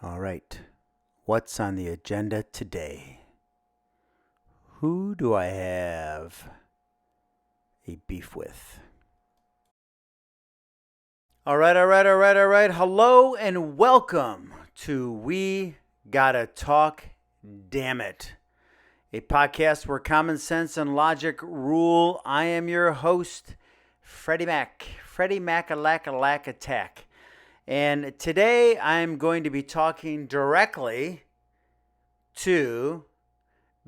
All right, what's on the agenda today? Who do I have a beef with? All right. Hello and welcome to We Gotta Talk, Damn It, a podcast where common sense and logic rule. I am your host, Freddy Mak, Freddy Mak Attack. And today I'm going to be talking directly to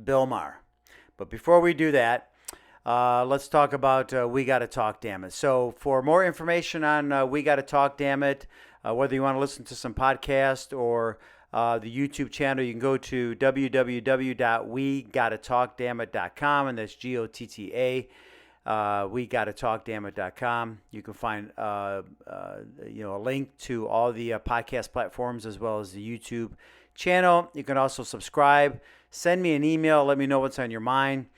Bill Maher. But before we do that, let's talk about We Gotta Talk, Damn It. So for more information on We Gotta Talk, Damn It, whether you want to listen to some podcast or the YouTube channel, you can go to www.wegottotalkdammit.com, and that's GOTTA. WeGottaTalkDammit.com. You can find a link to all the podcast platforms as well as the YouTube channel. You can also subscribe. Send me an email. Let me know what's on your mind.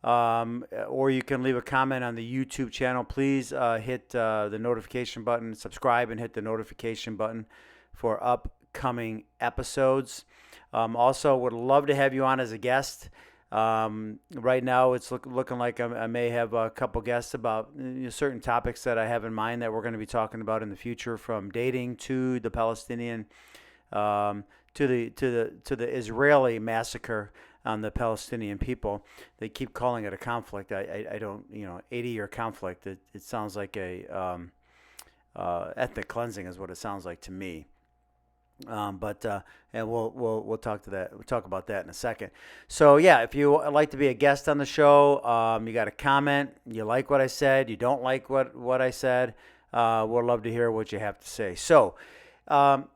Or you can leave a comment on the YouTube channel. Please hit the notification button, subscribe, and hit the notification button for upcoming episodes. Also, would love to have you on as a guest. Right now, it's looking like I may have a couple guests about certain topics that I have in mind that we're going to be talking about in the future, from dating to the Palestinian, to the Israeli massacre on the Palestinian people. They keep calling it a conflict. I don't, 80-year conflict. It sounds like a ethnic cleansing is what it sounds like to me. And we'll talk to that. We'll talk about that in a second. So yeah, if you would like to be a guest on the show, you got a comment, you like what I said, you don't like what I said, we'd love to hear what you have to say. So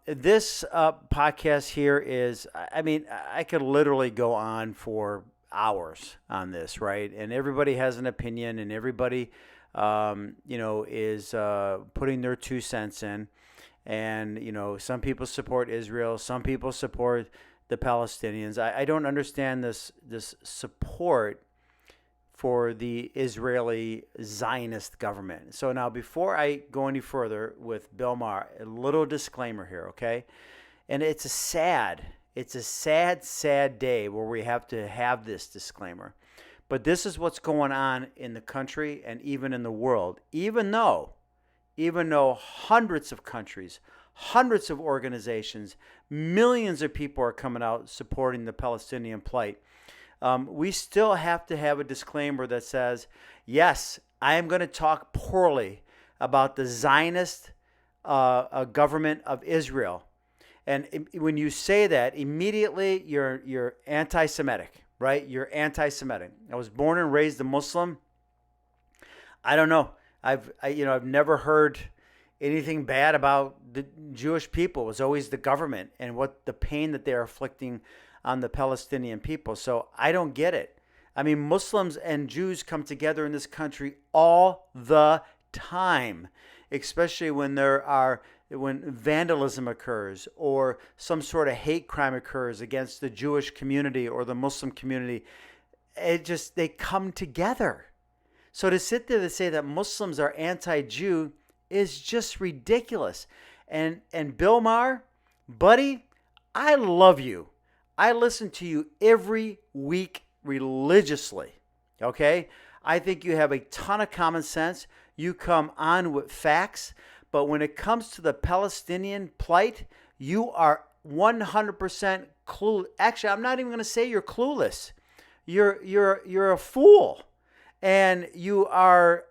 this podcast here is, I could literally go on for hours on this, right? And everybody has an opinion, and everybody, is putting their 2 cents in. And, some people support Israel. Some people support the Palestinians. I don't understand this support for the Israeli Zionist government. So now, before I go any further with Bill Maher, a little disclaimer here, okay? And it's a sad day where we have to have this disclaimer. But this is what's going on in the country and even in the world, even though hundreds of countries, hundreds of organizations, millions of people are coming out supporting the Palestinian plight, we still have to have a disclaimer that says, yes, I am going to talk poorly about the Zionist government of Israel. And when you say that, immediately you're anti-Semitic, right? You're anti-Semitic. I was born and raised a Muslim. I don't know. I've never heard anything bad about the Jewish people. It was always the government and what the pain that they're inflicting on the Palestinian people. So I don't get it. I mean, Muslims and Jews come together in this country all the time, especially when when vandalism occurs or some sort of hate crime occurs against the Jewish community or the Muslim community. They come together. So to sit there to say that Muslims are anti-Jew is just ridiculous. And Bill Maher, buddy, I love you. I listen to you every week religiously, okay? I think you have a ton of common sense. You come on with facts. But when it comes to the Palestinian plight, you are 100% clueless. Actually, I'm not even going to say you're clueless. You're a fool. And you are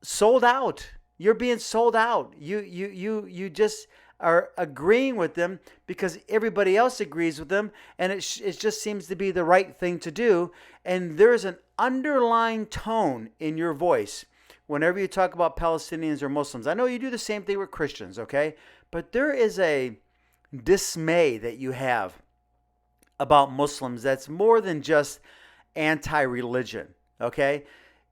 sold out. You're being sold out. You just are agreeing with them because everybody else agrees with them, and it just seems to be the right thing to do. And there's an underlying tone in your voice whenever you talk about Palestinians or Muslims. I know you do the same thing with Christians, okay? But there is a dismay that you have about Muslims that's more than just anti-religion, okay?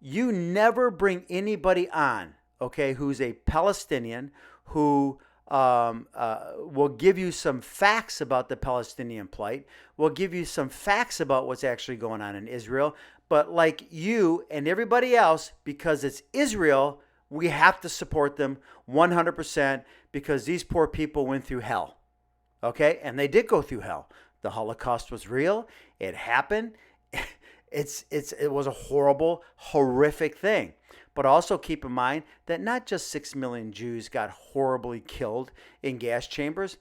You never bring anybody on, okay, who's a Palestinian, who will give you some facts about the Palestinian plight, will give you some facts about what's actually going on in Israel. But like you and everybody else, because it's Israel, we have to support them 100% because these poor people went through hell. Okay? And they did go through hell. The Holocaust was real. It happened. It was a horrible, horrific thing. But also keep in mind that not just 6 million Jews got horribly killed in gas chambers.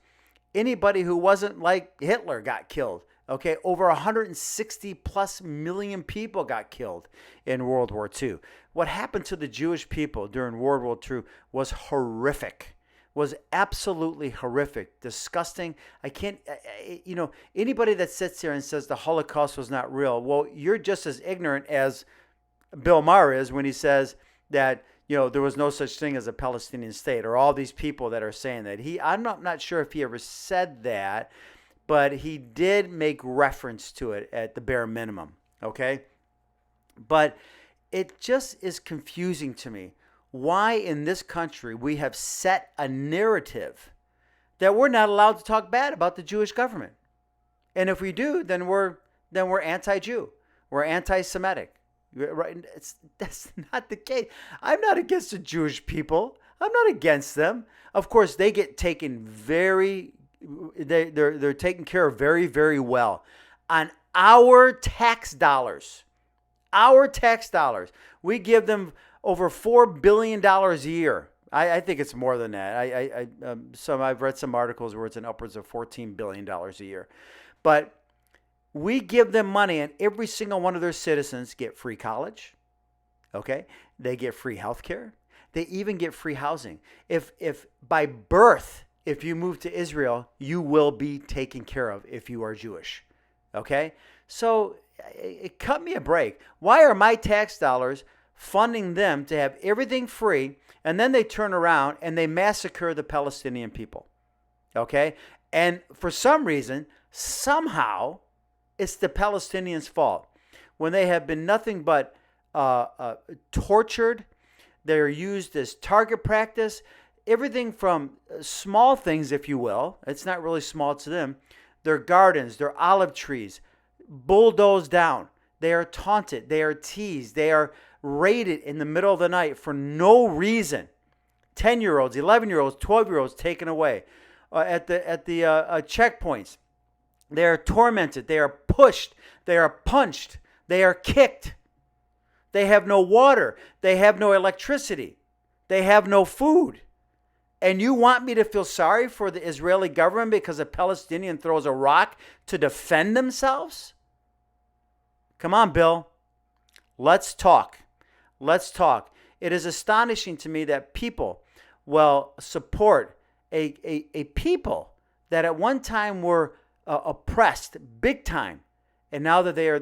Anybody who wasn't like Hitler got killed. Okay, over 160 plus million people got killed in World War II. What happened to the Jewish people during World War II was horrific. Was absolutely horrific, disgusting. I can't, anybody that sits here and says the Holocaust was not real, well, you're just as ignorant as Bill Maher is when he says that, there was no such thing as a Palestinian state, or all these people that are saying that. I'm not sure if he ever said that, but he did make reference to it at the bare minimum, okay? But it just is confusing to me why in this country we have set a narrative that we're not allowed to talk bad about the Jewish government. And if we do, then we're anti-Jew. We're anti-Semitic. Right? That's not the case. I'm not against the Jewish people. I'm not against them. Of course, they get taken they're taken care of very, very well on our tax dollars. Our tax dollars. We give them over $4 billion a year. I think it's more than that. I've read some articles where it's in upwards of $14 billion a year. But we give them money, and every single one of their citizens get free college. Okay? They get free health care. They even get free housing. If by birth, if you move to Israel, you will be taken care of if you are Jewish. Okay? So it cut me a break. Why are my tax dollars funding them to have everything free, and then they turn around and they massacre the Palestinian people? Okay? And for some reason, somehow, it's the Palestinians' fault. When they have been nothing but tortured, they're used as target practice. Everything from small things, if you will, it's not really small to them, their gardens, their olive trees, bulldozed down. They are taunted. They are teased. They are raided in the middle of the night for no reason. 10-year-olds, 11-year-olds, 12-year-olds taken away at the checkpoints. They are tormented. They are pushed. They are punched. They are kicked. They have no water. They have no electricity. They have no food. And you want me to feel sorry for the Israeli government because a Palestinian throws a rock to defend themselves? Come on, Bill. Let's talk. Let's talk. It is astonishing to me that people will support a people that at one time were oppressed big time, and now that they are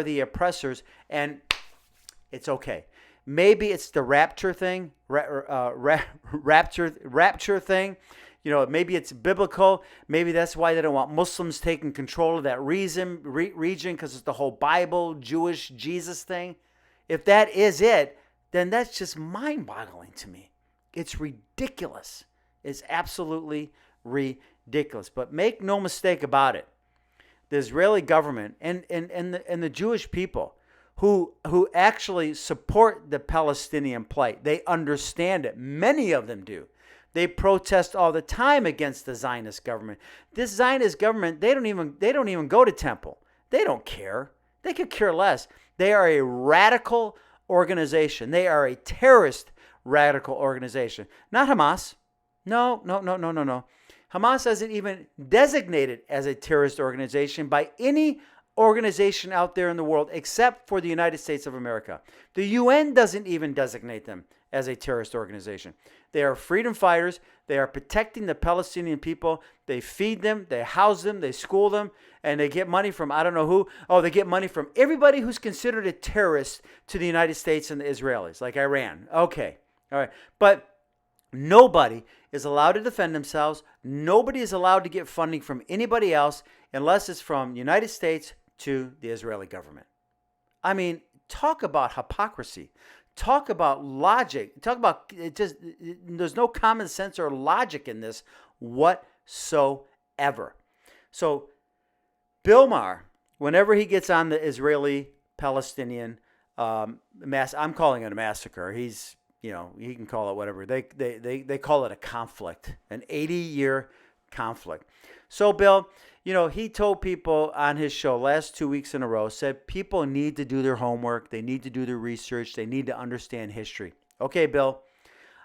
the oppressors, and it's okay. Maybe it's the rapture thing, rapture thing. Maybe it's biblical. Maybe that's why they don't want Muslims taking control of that region because it's the whole Bible, Jewish, Jesus thing. If that is it, then that's just mind-boggling to me. It's ridiculous. It's absolutely ridiculous. But make no mistake about it. The Israeli government and the Jewish people who actually support the Palestinian plight, they understand it. Many of them do. They protest all the time against the Zionist government. This Zionist government, they don't even go to temple. They don't care. They could care less. They are a radical organization. They are a terrorist radical organization. Not Hamas. No. Hamas isn't even designated as a terrorist organization by any organization out there in the world except for the United States of America. The UN doesn't even designate them as a terrorist organization. They are freedom fighters. They are protecting the Palestinian people. They feed them, they house them, they school them, and they get money from I don't know who. Oh, they get money from everybody who's considered a terrorist to the United States and the Israelis, like Iran. Okay, all right. But nobody is allowed to defend themselves. Nobody is allowed to get funding from anybody else unless it's from the United States to the Israeli government. I mean, talk about hypocrisy. Talk about logic. Talk about it. Just there's no common sense or logic in this whatsoever. So Bill Maher, whenever he gets on the Israeli-Palestinian I'm calling it a massacre. He can call it whatever. They call it a conflict, an 80-year conflict. So, Bill, he told people on his show last 2 weeks in a row, said people need to do their homework. They need to do their research. They need to understand history. Okay, Bill,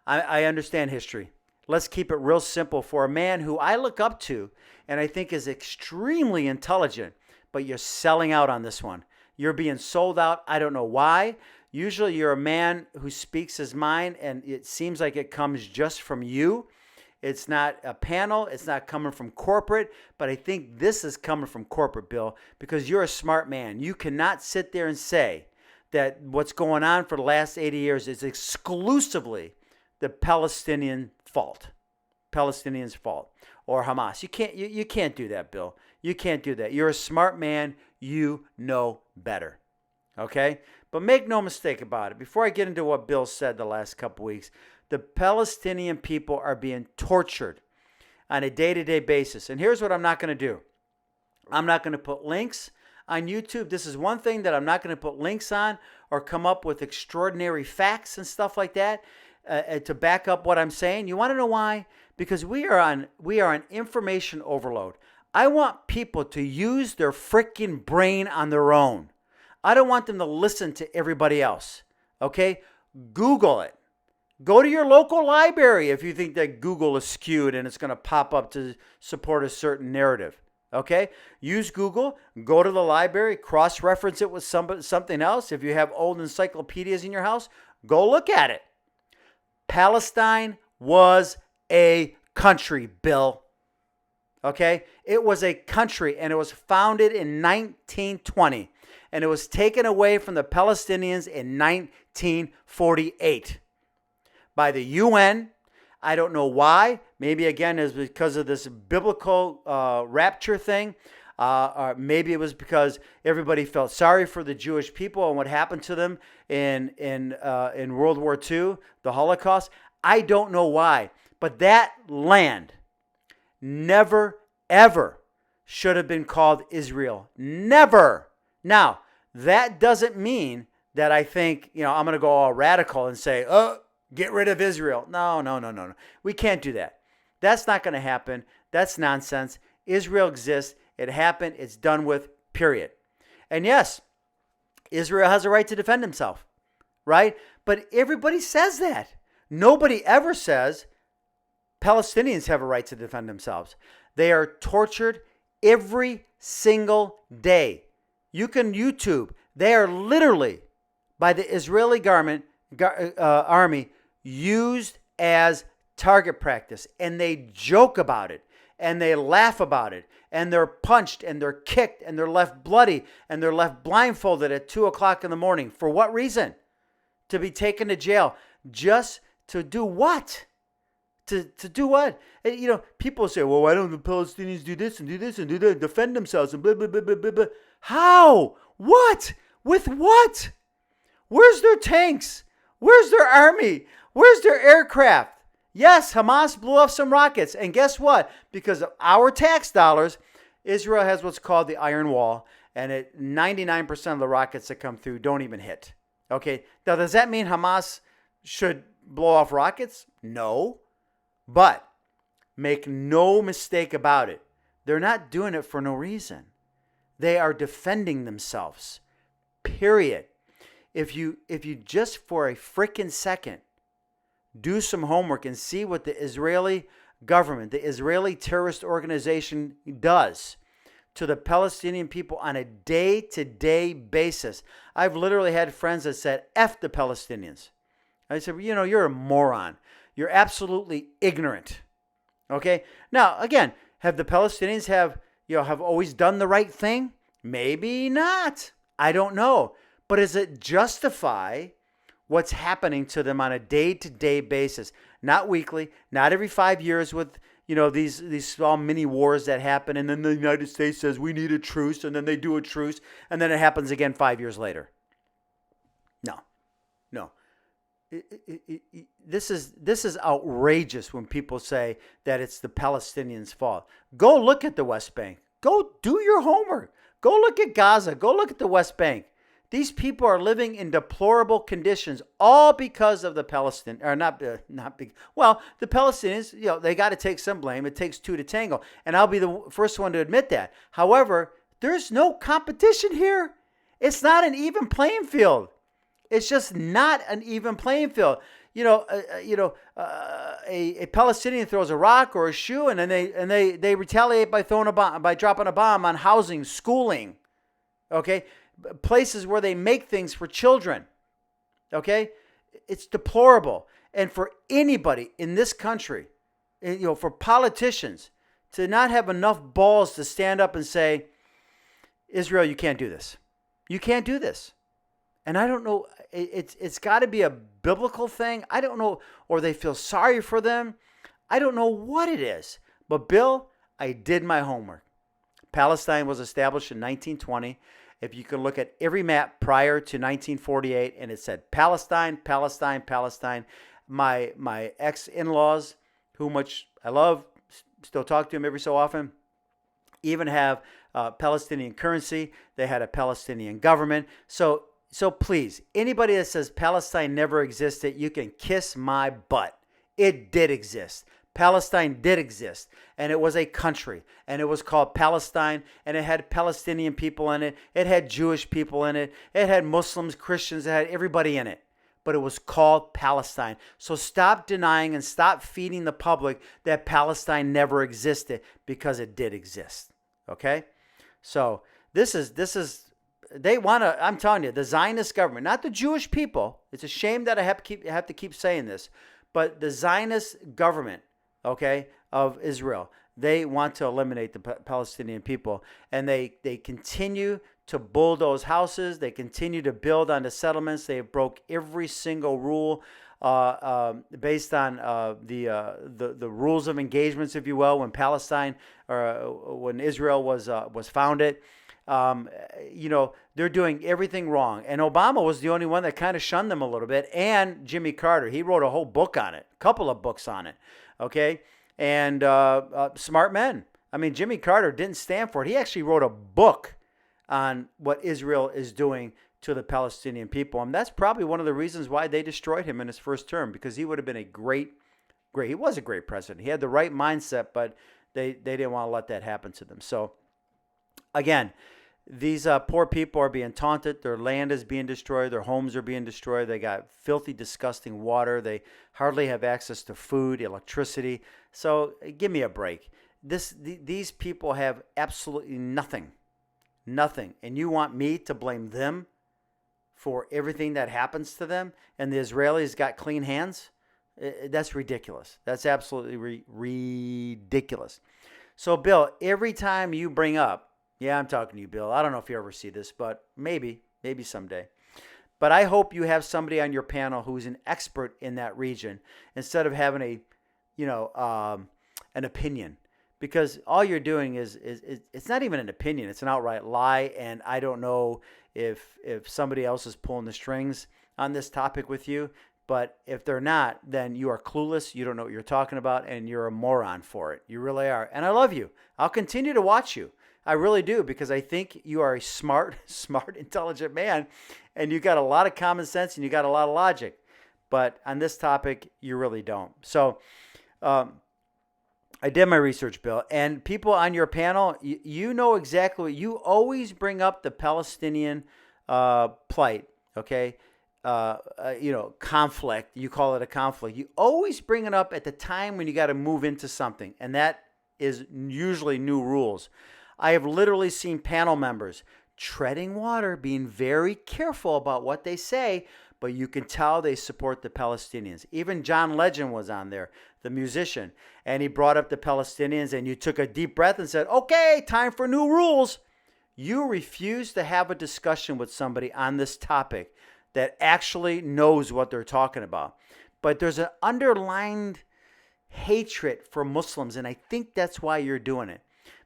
I understand history. Let's keep it real simple for a man who I look up to and I think is extremely intelligent, but you're selling out on this one. You're being sold out. I don't know why. Usually you're a man who speaks his mind, and it seems like it comes just from you. It's not a panel. It's not coming from corporate, but I think this is coming from corporate, Bill, because you're a smart man. You cannot sit there and say that what's going on for the last 80 years is exclusively the Palestinians' fault, or Hamas. You can't do that, Bill. You can't do that. You're a smart man. You know better. Okay? But make no mistake about it. Before I get into what Bill said the last couple weeks, the Palestinian people are being tortured on a day-to-day basis. And here's what I'm not going to do. I'm not going to put links on YouTube. This is one thing that I'm not going to put links on or come up with extraordinary facts and stuff like that to back up what I'm saying. You want to know why? Because we are on information overload. I want people to use their freaking brain on their own. I don't want them to listen to everybody else. Okay? Google it. Go to your local library if you think that Google is skewed and it's going to pop up to support a certain narrative. Okay? Use Google. Go to the library. Cross-reference it with something else. If you have old encyclopedias in your house, go look at it. Palestine was a country, Bill. Okay? It was a country, and it was founded in 1920, and it was taken away from the Palestinians in 1948 by the UN. I don't know why. Maybe, again, it's because of this biblical rapture thing. Or maybe it was because everybody felt sorry for the Jewish people and what happened to them in World War II, the Holocaust. I don't know why. But that land never, ever should have been called Israel. Never. Now, that doesn't mean that I think, I'm going to go all radical and say, get rid of Israel. No. We can't do that. That's not going to happen. That's nonsense. Israel exists. It happened. It's done with, period. And yes, Israel has a right to defend himself, right? But everybody says that. Nobody ever says Palestinians have a right to defend themselves. They are tortured every single day. You can YouTube. They are literally, by the Israeli army, used as target practice. And they joke about it. And they laugh about it. And they're punched and they're kicked and they're left bloody and they're left blindfolded at 2 o'clock in the morning. For what reason? To be taken to jail. Just to do what? To do what? And, people say, well, why don't the Palestinians do this and do this and do that, defend themselves and blah, blah, blah, blah, blah, blah. How? What? With what? Where's their tanks? Where's their army? Where's their aircraft? Yes, Hamas blew off some rockets. And guess what? Because of our tax dollars, Israel has what's called the Iron Wall. And 99% of the rockets that come through don't even hit. Okay. Now, does that mean Hamas should blow off rockets? No. But make no mistake about it. They're not doing it for no reason. They are defending themselves. Period. If you just for a freaking second do some homework and see what the Israeli government, the Israeli terrorist organization does to the Palestinian people on a day-to-day basis. I've literally had friends that said, F the Palestinians. I said, you're a moron. You're absolutely ignorant. Okay? Now, again, have the Palestinians have always done the right thing? Maybe not. I don't know. But does it justify what's happening to them on a day-to-day basis? Not weekly, not every 5 years with, these small mini wars that happen, and then the United States says we need a truce, and then they do a truce, and then it happens again 5 years later. No. This is outrageous when people say that it's the Palestinians' fault. Go look at the West Bank. Go do your homework. Go look at Gaza. Go look at the West Bank. These people are living in deplorable conditions, all because of the Palestinians, or not big. Well, the Palestinians, they got to take some blame. It takes two to tango, and I'll be the first one to admit that. However, there's no competition here. It's not an even playing field. It's just not an even playing field. A Palestinian throws a rock or a shoe, and then they retaliate by throwing a bomb, by dropping a bomb on housing, schooling, okay, places where they make things for children, okay. It's deplorable, and for anybody in this country, for politicians to not have enough balls to stand up and say, Israel, you can't do this. You can't do this. And I don't know, it's got to be a biblical thing. I don't know, or they feel sorry for them. I don't know what it is. But Bill, I did my homework. Palestine was established in 1920. If you can look at every map prior to 1948, and it said Palestine, Palestine, Palestine. My ex-in-laws, who much I love, still talk to them every so often, even have Palestinian currency. They had a Palestinian government. So please, anybody that says Palestine never existed, you can kiss my butt. It did exist. Palestine did exist, and it was a country, and it was called Palestine, and it had Palestinian people in it. It had Jewish people in it. It had Muslims, Christians. It had everybody in it, but it was called Palestine. So stop denying and stop feeding the public that Palestine never existed, because it did exist, okay? So this is they want to, I'm telling you, the Zionist government, not the Jewish people. It's a shame that I have to keep saying this, but the Zionist government, okay, of Israel, they want to eliminate the Palestinian people, and they continue to bulldoze houses. They continue to build on the settlements. They broke every single rule based on the rules of engagements, if you will, when Palestine or when Israel was founded. They're doing everything wrong. And Obama was the only one that kind of shunned them a little bit. And Jimmy Carter, he wrote a whole book on it, a couple of books on it. Okay. And smart men. I mean, Jimmy Carter didn't stand for it. He actually wrote a book on what Israel is doing to the Palestinian people. And that's probably one of the reasons why they destroyed him in his first term, because he would have been he was a great president. He had the right mindset, but they didn't want to let that happen to them. So again, these poor people are being taunted. Their land is being destroyed. Their homes are being destroyed. They got filthy, disgusting water. They hardly have access to food, electricity. So give me a break. These people have absolutely nothing. Nothing. And you want me to blame them for everything that happens to them, and the Israelis got clean hands? That's ridiculous. That's absolutely ridiculous. So, Bill, every time you bring up, yeah, I'm talking to you, Bill. I don't know if you ever see this, but maybe someday. But I hope you have somebody on your panel who's an expert in that region, instead of having an opinion. Because all you're doing is it's not even an opinion. It's an outright lie. And I don't know if somebody else is pulling the strings on this topic with you. But if they're not, then you are clueless. You don't know what you're talking about, and you're a moron for it. You really are. And I love you. I'll continue to watch you. I really do, because I think you are a smart, intelligent man, and you got a lot of common sense and you got a lot of logic. But on this topic, you really don't. So I did my research, Bill, and people on your panel, you know exactly what you always bring up: the Palestinian plight, okay? Conflict. You call it a conflict. You always bring it up at the time when you got to move into something, and that is usually new rules. I have literally seen panel members treading water, being very careful about what they say, but you can tell they support the Palestinians. Even John Legend was on there, the musician, and he brought up the Palestinians, and you took a deep breath and said, okay, time for new rules. You refuse to have a discussion with somebody on this topic that actually knows what they're talking about. But there's an underlying hatred for Muslims, and I think that's why you're doing it.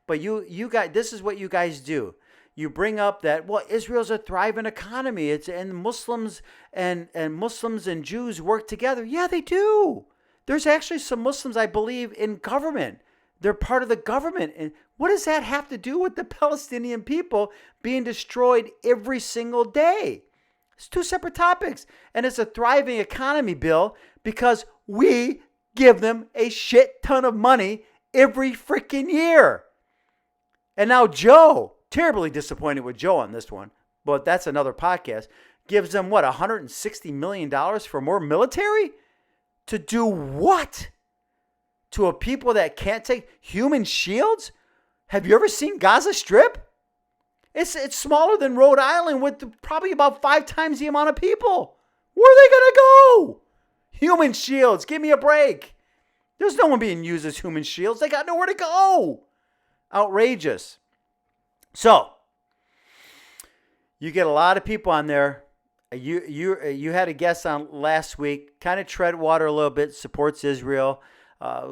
But you guys, this is what you guys do. You bring up that, well, Israel's a thriving economy. And Muslims and Jews work together. Yeah, they do. There's actually some Muslims, I believe, in government. They're part of the government. And what does that have to do with the Palestinian people being destroyed every single day? It's two separate topics. And it's a thriving economy, Bill, because we give them a shit ton of money every freaking year. And now Joe, terribly disappointed with Joe on this one, but that's another podcast, gives them what, $160 million for more military? To do what? To a people that can't take human shields? Have you ever seen Gaza Strip? It's smaller than Rhode Island with probably about 5 times the amount of people. Where are they going to go? Human shields. Give me a break. There's no one being used as human shields. They got nowhere to go. Outrageous. So, you get a lot of people on there. You had a guest on last week, kind of tread water a little bit, supports Israel.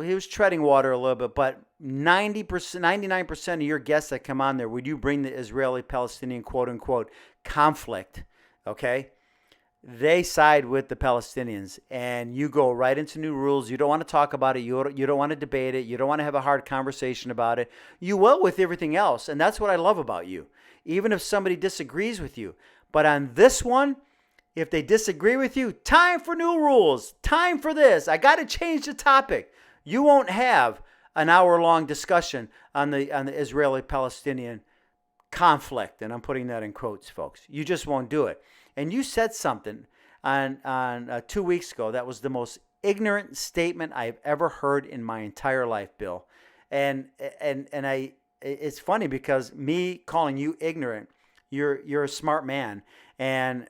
He was treading water a little bit, but 90%, 99% of your guests that come on there, would you bring the Israeli-Palestinian quote-unquote conflict, okay? They side with the Palestinians, and you go right into new rules. You don't want to talk about it. You don't want to debate it. You don't want to have a hard conversation about it. You will with everything else, and that's what I love about you, even if somebody disagrees with you. But on this one, if they disagree with you, time for new rules. Time for this. I got to change the topic. You won't have an hour-long discussion on the Israeli-Palestinian conflict, and I'm putting that in quotes, folks. You just won't do it. And you said something on 2 weeks ago that was the most ignorant statement I've ever heard in my entire life, Bill. And it's funny because me calling you ignorant, you're a smart man, and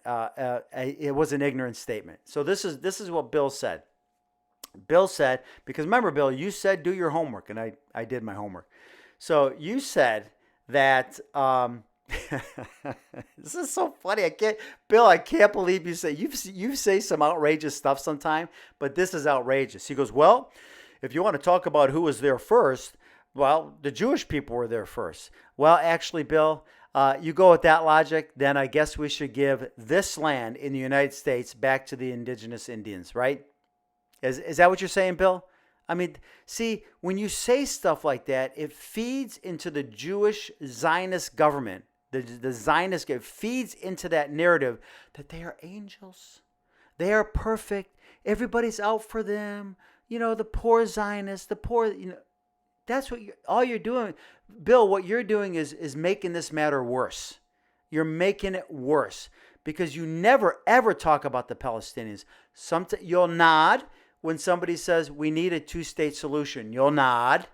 it was an ignorant statement. So this is what Bill said. Bill said, because remember, Bill, you said do your homework, and I did my homework. So you said that this is so funny. Bill, I can't believe you say some outrageous stuff sometime, but this is outrageous. He goes, well, if you want to talk about who was there first, well, the Jewish people were there first. Well, actually, Bill, you go with that logic, then I guess we should give this land in the United States back to the indigenous Indians, right? Is that what you're saying, Bill? I mean, see, when you say stuff like that, it feeds into the Jewish Zionist government. The Zionist, it feeds into that narrative that they are angels. They are perfect. Everybody's out for them. You know, the poor Zionists, the poor, that's what all you're doing. Bill, what you're doing is making this matter worse. You're making it worse because you never, ever talk about the Palestinians. You'll nod when somebody says we need a two-state solution. You'll nod,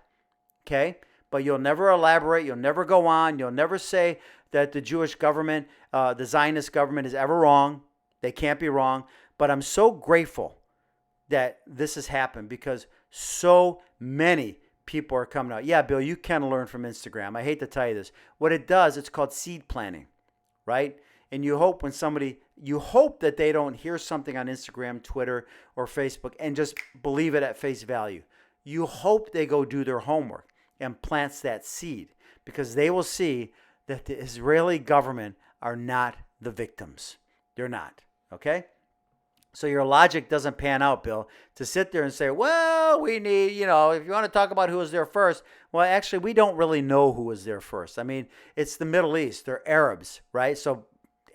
okay? But you'll never elaborate. You'll never go on. You'll never say that the Jewish government, the Zionist government is ever wrong. They can't be wrong. But I'm so grateful that this has happened because so many people are coming out. Yeah, Bill, you can learn from Instagram. I hate to tell you this. What it does, it's called seed planting, right? And you hope that they don't hear something on Instagram, Twitter, or Facebook and just believe it at face value. You hope they go do their homework and plants that seed because they will see that the Israeli government are not the victims. They're not, okay? So your logic doesn't pan out, Bill, to sit there and say, well, we need, if you want to talk about who was there first, well, actually, we don't really know who was there first. I mean, it's the Middle East. They're Arabs, right? So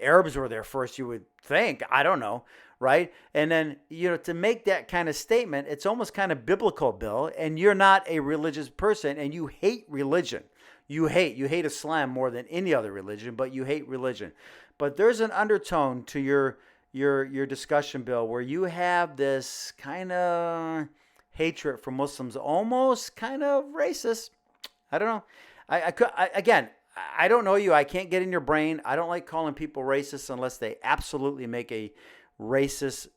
Arabs were there first, you would think. I don't know, right? And then, to make that kind of statement, it's almost kind of biblical, Bill, and you're not a religious person, and you hate religion. You hate Islam more than any other religion, but you hate religion. But there's an undertone to your discussion, Bill, where you have this kind of hatred for Muslims, almost kind of racist. I don't know. I don't know you. I can't get in your brain. I don't like calling people racist unless they absolutely make a racist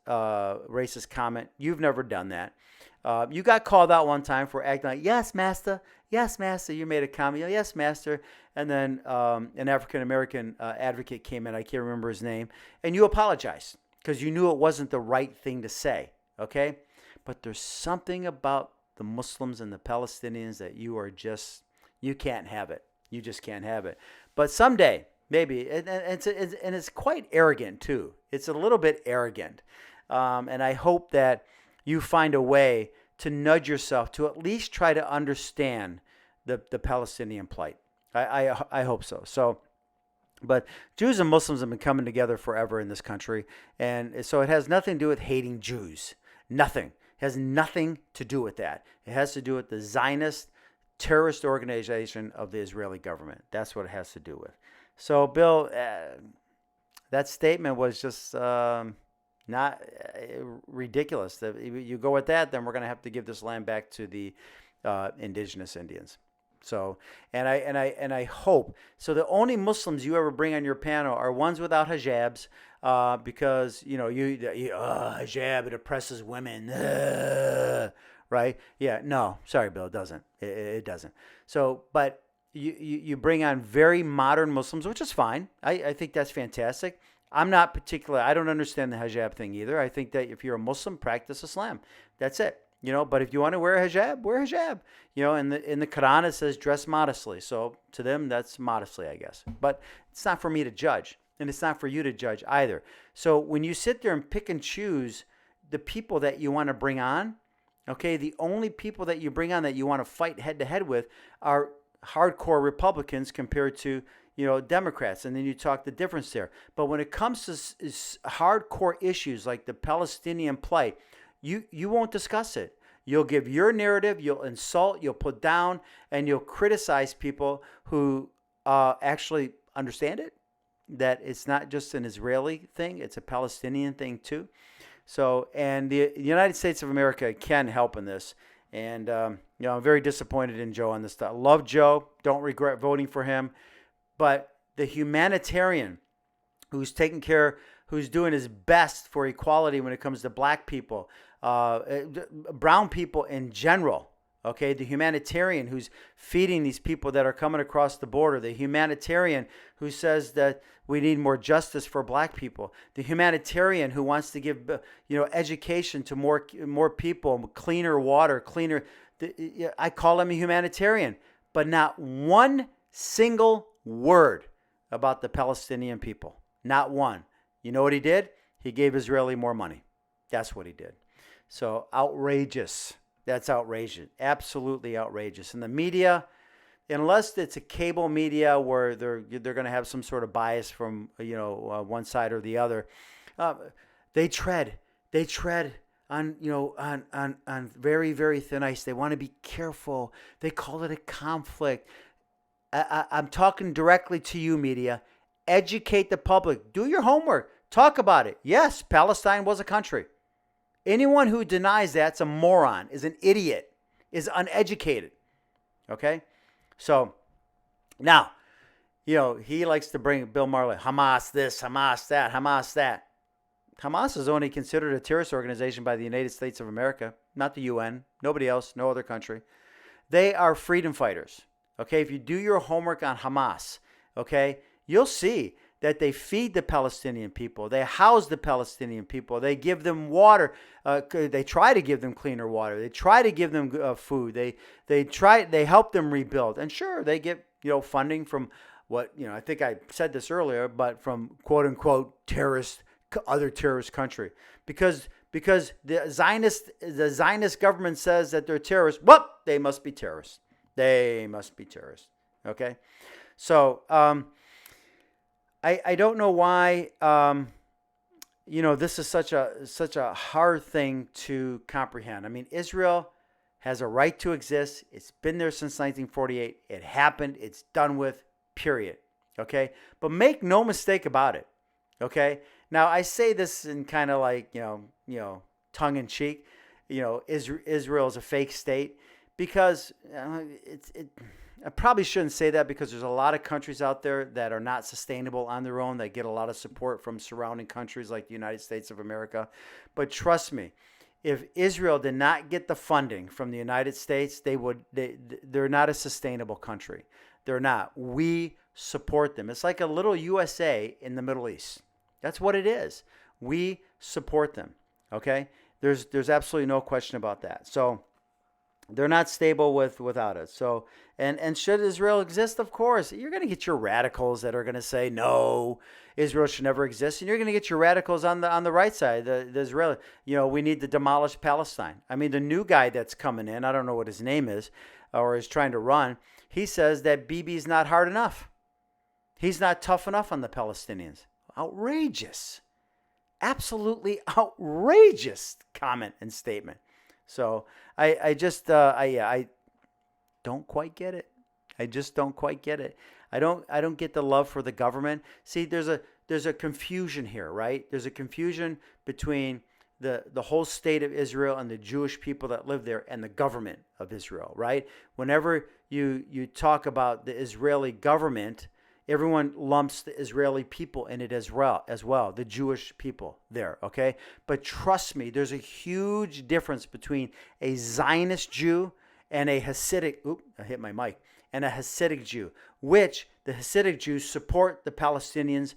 comment. You've never done that. You got called out one time for acting like, yes, master. Yes, master. You made a comment. Yes, master. And then an African-American advocate came in. I can't remember his name. And you apologized because you knew it wasn't the right thing to say. Okay? But there's something about the Muslims and the Palestinians that you can't have it. You just can't have it. But someday, maybe, and it's quite arrogant too. It's a little bit arrogant. And I hope that you find a way to nudge yourself to at least try to understand the Palestinian plight. I hope so. But Jews and Muslims have been coming together forever in this country, and so it has nothing to do with hating Jews. Nothing. It has nothing to do with that. It has to do with the Zionist terrorist organization of the Israeli government. That's what it has to do with. So, Bill, that statement was just not ridiculous. If you go with that, then we're going to have to give this land back to the indigenous Indians. So, and I hope so. The only Muslims you ever bring on your panel are ones without hijabs, because you hijab, it oppresses women, right? Yeah, no, sorry, Bill, it doesn't. It doesn't. So, but you bring on very modern Muslims, which is fine. I think that's fantastic. I'm not particular. I don't understand the hijab thing either. I think that if you're a Muslim, practice Islam. That's it. But if you want to wear a hijab, wear a hijab. In the Quran it says dress modestly. So to them, that's modestly, I guess. But it's not for me to judge, and it's not for you to judge either. So when you sit there and pick and choose the people that you want to bring on, okay, the only people that you bring on that you want to fight head to head with are hardcore Republicans compared to Democrats, and then you talk the difference there. But when it comes to hardcore issues like the Palestinian plight, you won't discuss it. You'll give your narrative, you'll insult, you'll put down, and you'll criticize people who actually understand it, that it's not just an Israeli thing, it's a Palestinian thing too. So, and the United States of America can help in this. And, I'm very disappointed in Joe on this stuff. Love Joe, don't regret voting for him. But the humanitarian who's taking care, who's doing his best for equality when it comes to black people, brown people in general, okay? The humanitarian who's feeding these people that are coming across the border. The humanitarian who says that we need more justice for black people. The humanitarian who wants to give, education to more people, cleaner water, cleaner. I call him a humanitarian, but not one single word about the Palestinian people. Not one. You know what he did? He gave Israeli more money. That's what he did. So outrageous. That's outrageous. Absolutely outrageous. And the media, unless it's a cable media where they're going to have some sort of bias from one side or the other, they tread on on very, very thin ice. They want to be careful. They call it a conflict. I'm talking directly to you, media. Educate the public. Do your homework. Talk about it. Yes, Palestine was a country. Anyone who denies that's a moron, is an idiot, is uneducated. Okay? So, now, he likes to bring Bill Maher, Hamas this, Hamas that, Hamas that. Hamas is only considered a terrorist organization by the United States of America, not the UN, nobody else, no other country. They are freedom fighters. Okay? If you do your homework on Hamas, okay, you'll see that they feed the Palestinian people. They house the Palestinian people. They give them water. They try to give them cleaner water. They try to give them food. They help them rebuild. And sure, they get funding from what I think I said this earlier, but from quote unquote other terrorist country, because the Zionist government says that they're terrorists. Well, they must be terrorists. They must be terrorists. Okay, so. I don't know why, this is such a hard thing to comprehend. I mean, Israel has a right to exist. It's been there since 1948. It happened. It's done with, period. Okay? But make no mistake about it. Okay? Now, I say this in kind of like, tongue in cheek. Israel is a fake state because I probably shouldn't say that because there's a lot of countries out there that are not sustainable on their own, that get a lot of support from surrounding countries like the United States of America. But trust me, if Israel did not get the funding from the United States, they're not a sustainable country. They're not. We support them. It's like a little USA in the Middle East. That's what it is. We support them. Okay? There's absolutely no question about that. So, They're not stable without it. So, and should Israel exist? Of course, you're going to get your radicals that are going to say no, Israel should never exist, and you're going to get your radicals on the right side, the Israeli. We need to demolish Palestine. I mean, the new guy that's coming in, I don't know what his name is, or is trying to run. He says that Bibi's not hard enough. He's not tough enough on the Palestinians. Outrageous, absolutely outrageous comment and statement. So I don't quite get it. I just don't quite get it. I don't get the love for the government. See, there's a confusion here, right? There's a confusion between the whole state of Israel and the Jewish people that live there and the government of Israel, right? Whenever you talk about the Israeli government, everyone lumps the Israeli people in it as well, the Jewish people there, okay? But trust me, there's a huge difference between a Zionist Jew and a Hasidic, I hit my mic, and a Hasidic Jew, which the Hasidic Jews support the Palestinians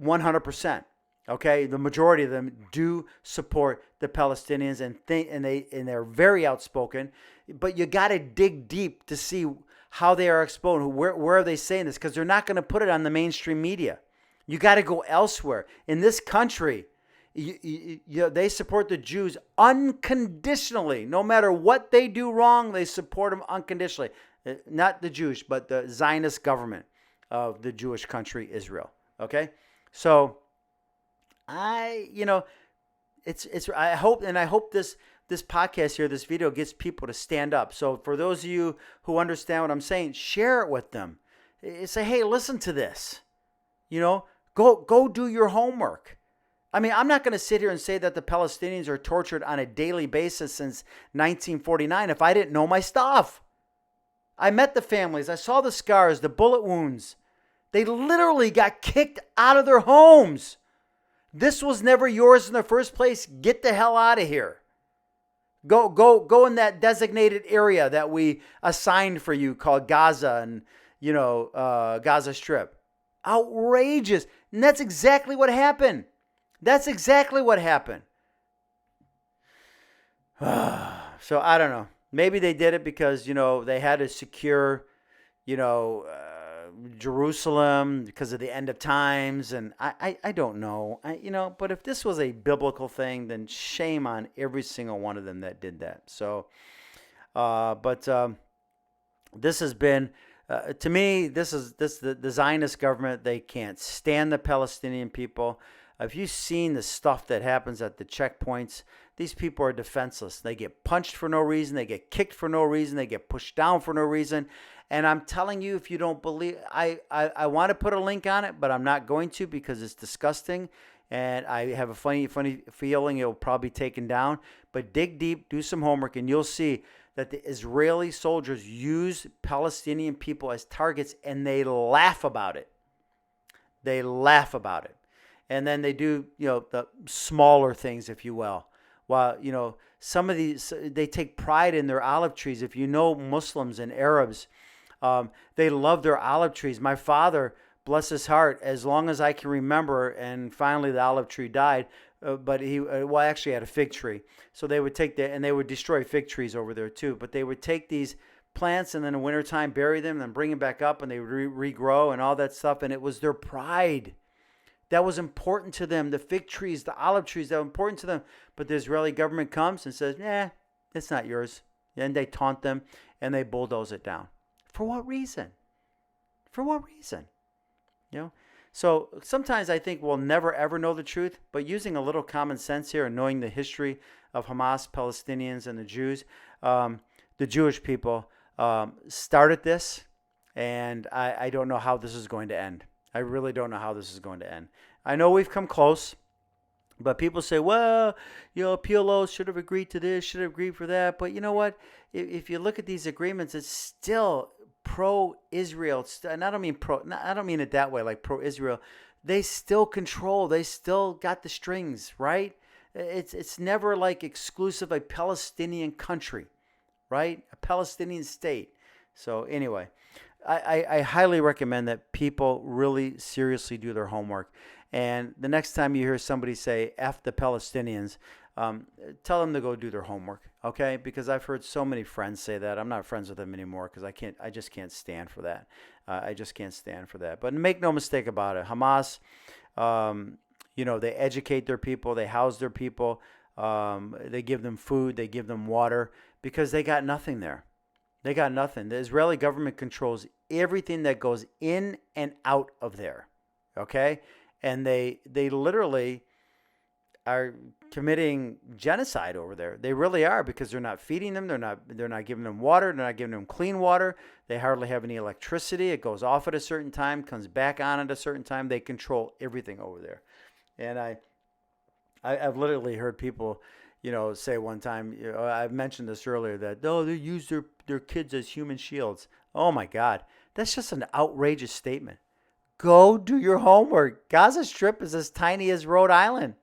100%. Okay, the majority of them do support the Palestinians and they're very outspoken, but you got to dig deep to see how they are exposed. Where are they saying this? Because they're not going to put it on the mainstream media. You got to go elsewhere. In this country, they support the Jews unconditionally. No matter what they do wrong, they support them unconditionally. Not the Jewish, but the Zionist government of the Jewish country, Israel. Okay, so I hope this podcast here, this video gets people to stand up. So for those of you who understand what I'm saying, share it with them. Say, hey, listen to this. Go do your homework. I mean, I'm not going to sit here and say that the Palestinians are tortured on a daily basis since 1949 if I didn't know my stuff. I met the families. I saw the scars, the bullet wounds. They literally got kicked out of their homes. This was never yours in the first place. Get the hell out of here. Go in that designated area that we assigned for you called Gaza and, Gaza Strip. Outrageous. And that's exactly what happened. That's exactly what happened. So I don't know. Maybe they did it because, they had to secure, Jerusalem because of the end of times, and I don't know. But if this was a biblical thing, then shame on every single one of them that did that. So, this has been, to me, the Zionist government. They can't stand the Palestinian people. If you've seen the stuff that happens at the checkpoints, these people are defenseless. They get punched for no reason. They get kicked for no reason. They get pushed down for no reason. And I'm telling you, if you don't believe, I want to put a link on it, but I'm not going to because it's disgusting. And I have a funny feeling it'll probably be taken down. But dig deep, do some homework, and you'll see that the Israeli soldiers use Palestinian people as targets, and they laugh about it. They laugh about it. And then they do, the smaller things, if you will. While, some of these, they take pride in their olive trees. If you know Muslims and Arabs, they love their olive trees. My father, bless his heart, as long as I can remember, and finally the olive tree died, but he actually had a fig tree. So they would take and they would destroy fig trees over there too. But they would take these plants and then in the wintertime bury them and then bring them back up and they would regrow and all that stuff. And it was their pride. That was important to them. The fig trees, the olive trees, that were important to them. But the Israeli government comes and says, it's not yours. And they taunt them and they bulldoze it down. For what reason? For what reason? So sometimes I think we'll never, ever know the truth. But using a little common sense here and knowing the history of Hamas, Palestinians, and the Jews, the Jewish people started this. And I don't know how this is going to end. I really don't know how this is going to end. I know we've come close, but people say, well, PLO should have agreed to this, should have agreed for that. But you know what? If you look at these agreements, it's still pro-Israel. And I don't mean it that way, like pro-Israel. They still control. They still got the strings, right? It's never like exclusive a Palestinian country, right? A Palestinian state. So anyway. I highly recommend that people really seriously do their homework. And the next time you hear somebody say, F the Palestinians, tell them to go do their homework. Okay, because I've heard so many friends say that. I'm not friends with them anymore because I just can't stand for that. I just can't stand for that. But make no mistake about it, Hamas, they educate their people, they house their people, they give them food, they give them water because they got nothing there. They got nothing. The Israeli government controls everything that goes in and out of there. Okay, and they literally are committing genocide over there. They really are, because they're not feeding them. They're not giving them water. They're not giving them clean water. They hardly have any electricity. It goes off at a certain time, comes back on at a certain time. They control everything over there. And I've literally heard people, say one time, I've mentioned this earlier, that they use their kids as human shields. Oh my God, that's just an outrageous statement. Go do your homework. Gaza Strip is as tiny as Rhode Island.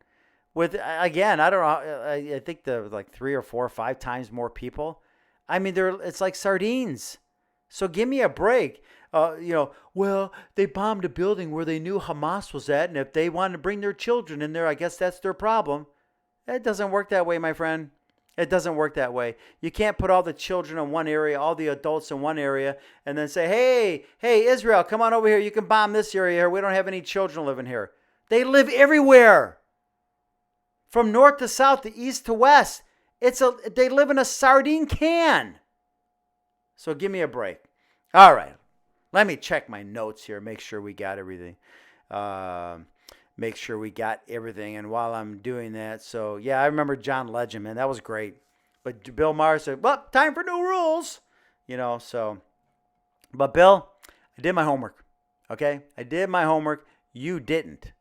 With, again, I don't know, I think there was like 3 or 4 or 5 times more people. I mean, it's like sardines. So give me a break. Well, they bombed a building where they knew Hamas was at, and if they wanted to bring their children in there, I guess that's their problem. It doesn't work that way, my friend. It doesn't work that way. You can't put all the children in one area, all the adults in one area, and then say, hey, Israel, come on over here. You can bomb this area here. We don't have any children living here. They live everywhere. From north to south, to east to west. They live in a sardine can. So give me a break. All right. Let me check my notes here. Make sure we got everything. And while I'm doing that, so yeah, I remember John Legend, man. That was great. But Bill Maher said, well, time for new rules. But Bill, I did my homework. Okay? I did my homework. You didn't.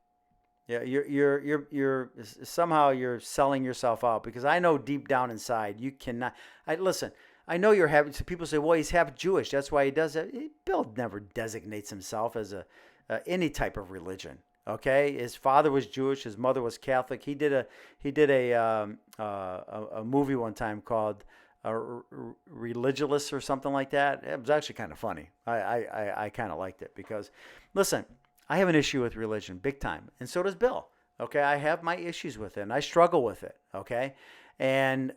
Yeah, you're somehow you're selling yourself out, because I know deep down inside you cannot. Listen. I know you're having. So people say, "Well, he's half Jewish. That's why he does that." Bill never designates himself as any type of religion. Okay, his father was Jewish. His mother was Catholic. He did a movie one time called Religious or something like that. It was actually kind of funny. I kind of liked it because, listen. I have an issue with religion, big time, and so does Bill. Okay, I have my issues with it, and I struggle with it. Okay, and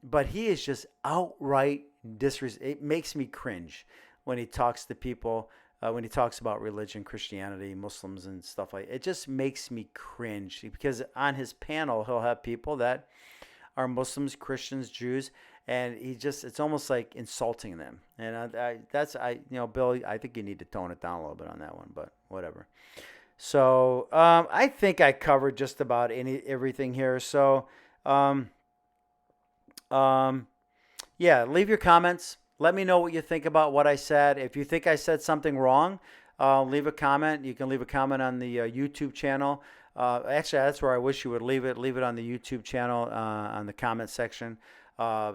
but he is just outright disrespect. It makes me cringe when he talks to people, when he talks about religion, Christianity, Muslims, and stuff like that. It just makes me cringe, because on his panel he'll have people that are Muslims, Christians, Jews, and it's almost like insulting them. And Bill, I think you need to tone it down a little bit on that one, but whatever. So I think I covered just about everything here. So yeah, leave your comments. Let me know what you think about what I said. If you think I said something wrong, leave a comment. You can leave a comment on the YouTube channel. Actually, that's where I wish you would leave it. Leave it on the YouTube channel on the comment section.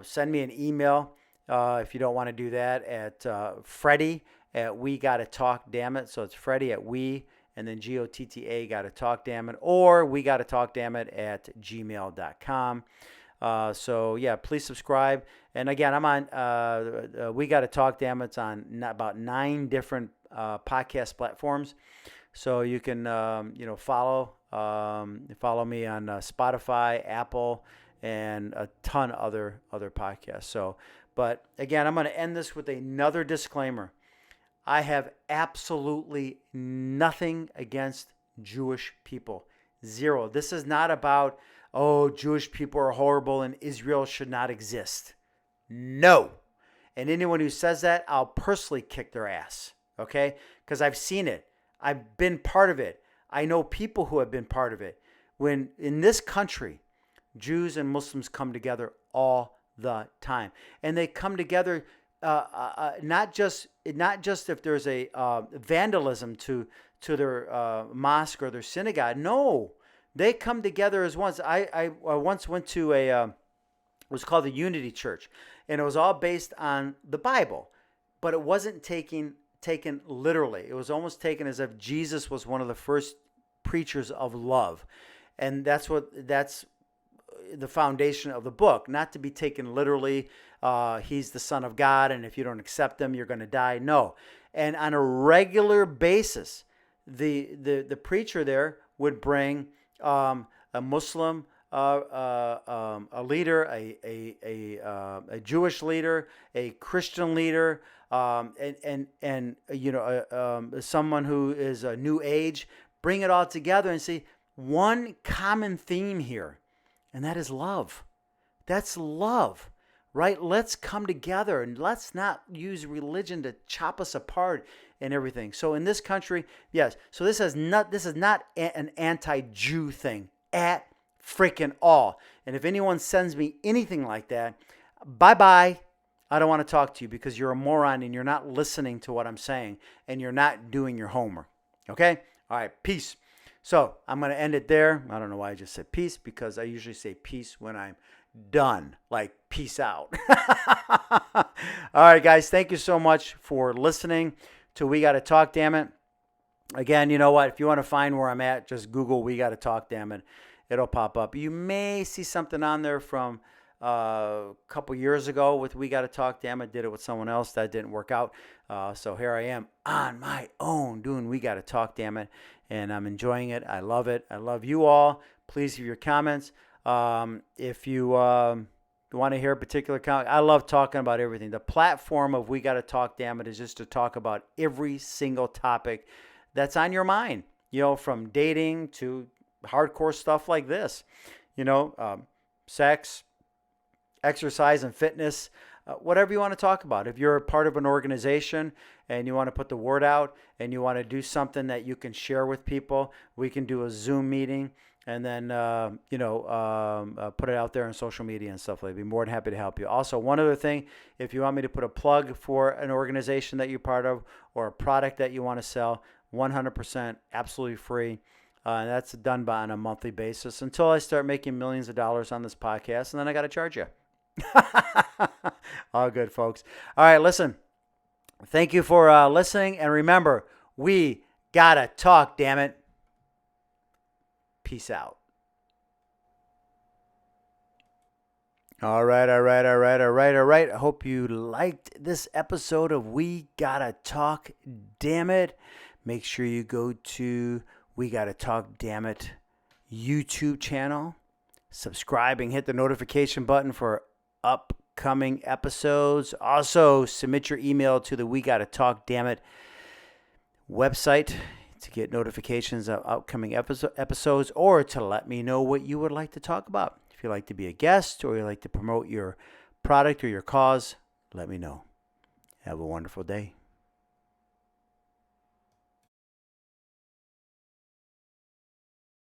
Send me an email if you don't want to do that at Freddy at Wgtd, dammit. So it's Freddy at we and then GOTTA gotta talk, dammit, or we gotta talk, dammit at gmail.com. So yeah, please subscribe. And again, I'm on We Gotta Talk, Dammit. It's on about 9 different podcast platforms. So you can follow me on Spotify, Apple, and a ton of other podcasts. So, but again, I'm going to end this with another disclaimer. I have absolutely nothing against Jewish people. Zero. This is not about, Jewish people are horrible and Israel should not exist. No. And anyone who says that, I'll personally kick their ass. Okay? Because I've seen it. I've been part of it. I know people who have been part of it. When in this country, Jews and Muslims come together all the time. And they come together not just if there's a vandalism to their mosque or their synagogue. No. They come together as one. I once went to it was called the Unity Church, and it was all based on the Bible, but it wasn't taken literally. It was almost taken as if Jesus was one of the first preachers of love, and that's the foundation of the book. Not to be taken literally. He's the Son of God, and if you don't accept him, you're going to die. No, and on a regular basis, the preacher there would bring a Muslim, a leader, a Jewish leader, a Christian leader, and someone who is a New Age. Bring it all together and see one common theme here, and that is love. That's love, right? Let's come together and let's not use religion to chop us apart and everything. So in this country, yes. So this is not an anti-Jew thing at freaking all. And if anyone sends me anything like that, bye-bye. I don't want to talk to you because you're a moron and you're not listening to what I'm saying and you're not doing your homework. Okay? All right, peace. So I'm going to end it there. I don't know why I just said peace, because I usually say peace when I'm done, like peace out. All right, guys, thank you so much for listening to We Gotta Talk, damn it. Again, you know what? If you want to find where I'm at, just Google We Gotta Talk, damn it. It'll pop up. You may see something on there from a couple years ago with We Gotta Talk, damn it. Did it with someone else. That didn't work out. So here I am on my own doing We Gotta Talk, damn it. And I'm enjoying it. I love it. I love you all. Please give your comments. If you want to hear a particular comment, I love talking about everything. The platform of We Gotta Talk, damn it, is just to talk about every single topic that's on your mind. You know, from dating to hardcore stuff like this. You know, sex, exercise and fitness, whatever you want to talk about. If you're a part of an organization and you want to put the word out and you want to do something that you can share with people, we can do a Zoom meeting and then, put it out there on social media and stuff like that. I'd be more than happy to help you. Also, one other thing, if you want me to put a plug for an organization that you're part of or a product that you want to sell, 100% absolutely free. And that's done on a monthly basis until I start making millions of dollars on this podcast, and then I got to charge you. All good, folks. All right, listen. Thank you for listening. And remember, we gotta talk, damn it. Peace out. All right. I hope you liked this episode of We Gotta Talk, damn it. Make sure you go to We Gotta Talk, damn it, YouTube channel. Subscribe and hit the notification button for upcoming episodes. Also, submit your email to the We Gotta Talk, damn it website to get notifications of upcoming episodes or to let me know what you would like to talk about. If you'd like to be a guest or you'd like to promote your product or your cause, let me know. Have a wonderful day.